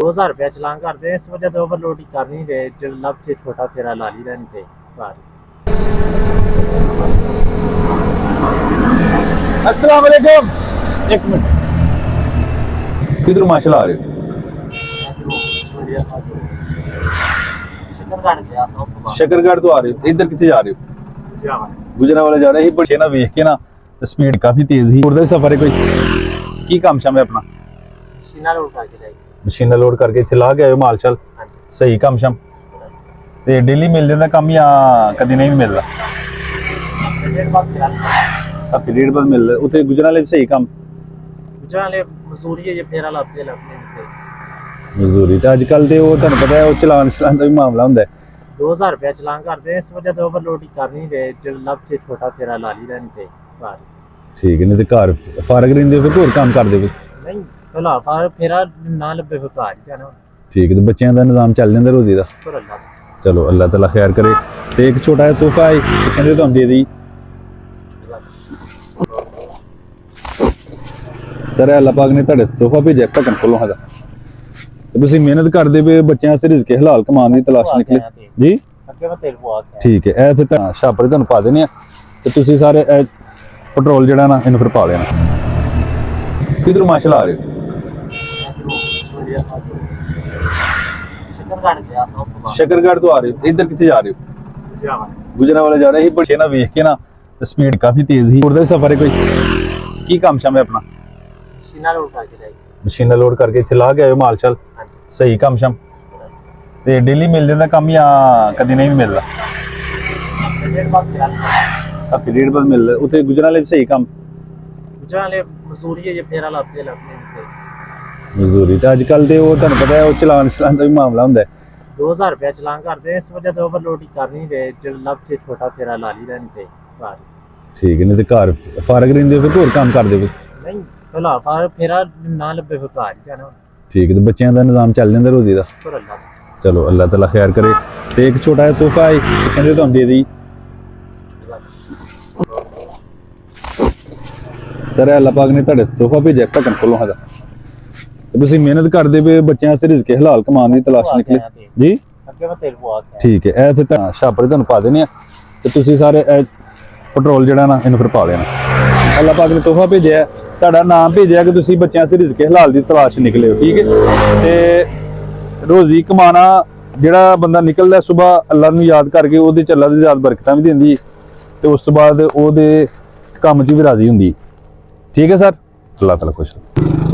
2000 रुपया चलान करते हैं। इस वजह से ओवरलोड ही कर नहीं रहे, जो लब से छोटा फेरा ला ली रहने थे बाहर। अस्सलाम वालेकुम। एक मिनट, किधर माशा आ रहे हो? शकरगढ़ तो आ रहे हो, इधर कितने जा रहे हो? गुजरावाला जा रहे हैं। बच्चे ना वेख के ना स्पीड काफी तेज ही। उधर सफर है कोई की काम शाम है अपना? मशीना लोड करके इत्थे ला के आए माल चल सही काम शाम ते डेली मिल जाता काम या कदी नहीं मिलता? हफ्ते डेढ़ बाद मिलता उत्थे गुजरावाले सही काम मजदूरी तो अजकल तो वो तुहानू पता है वो चलान का भी मामला हुंदा है। 2000 रुपया चलान करते हैं। इस वजह से ओवरलोड ही कर नहीं रहे, जो लब से छोटा फेरा ला ली रहने थे बाहर। ठीक है, नहीं तो घर फारग रहिंदे फिर होर काम करदे फिर? नहीं फिलहाल फेरा ना लब्बे फिर घर ही जाना। ठीक है, तो बच्चों का निजाम चल जाता रोजी का? चलो अल्लाह ताला खैर करे। तो एक छोटा जिहा तोहफा है कहते तुहानू दे दी सर, अल्लाह पाक ने तुहाडे तोहफा भेजा ढक्कन खोलो हाँ तुसीं मेहनत करदे पे बच्चों वास्ते रिज़्क हलाल कमान की तलाश निकले जी। ठीक है, ए फिर छापर तुहानू पा देने ते तुसीं सारे पेट्रोल जिहड़ा ना इन्हूं फिर पा लेना। किधर माशा आ रहे हो? शकरगढ़ तो आ रहे हो, इधर कितने जा रहे हो? गुजरावाला जा रहे हैं। बच्चे ना वेख के ना स्पीड काफी तेज ही। उधर सफर है कोई की काम शाम है अपना? मशीना लोड करके इत्थे ला के आए माल चल सही काम शाम ते डेली मिल जाता काम या कदी नहीं मिलता? हफ्ते डेढ़ बाद मिलता उत्थे गुजरावाले सही काम मजदूरी तो अजकल तो वो तुहानू पता है वो चलान का भी मामला हुंदा है। 2000 रुपया चलान करते हैं। इस वजह से ओवरलोड ही कर नहीं रहे, जो लब से छोटा फेरा ला ली रहने थे बाहर। ठीक है, नहीं तो घर फारग रहिंदे फिर होर काम करदे फिर? नहीं फिलहाल फेरा ना लब्बे फिर घर ही जाना। ठीक है, तो बच्चों का निजाम चल जाता रोजी का? चलो अल्लाह ताला खैर करे। तो एक छोटा जिहा तोहफा है कहते तुहानू दे दी सर, अल्लाह पाक ने तुहाडे तोहफा भेजा ढक्कन खोलो हाँ तुसीं मेहनत करदे पे बच्चों वास्ते रिज़्क हलाल कमान की तलाश निकले जी। ठीक है, ए फिर छापर तुहानू पा देने ते तुसीं सारे पेट्रोल जिहड़ा ना इन्हूं फिर पा लेना। अल्लाह पाक ने तोहफा भेजा तुहाडा नाम भेजा कि तुसीं बच्चों वास्ते रिज़्क हलाल की तलाश निकले हो। ठीक है, ते रोजी कमाना जिहड़ा बंदा निकलदा सुबह अल्लाह नूं याद करके ओहदे च अल्लाह दी ज़ात बरकतां भी दिंदी ते उस तो बाद ओहदे कम्म च भी राजी हुंदी। ठीक है सर, अल्लाह ताला खुश रखे।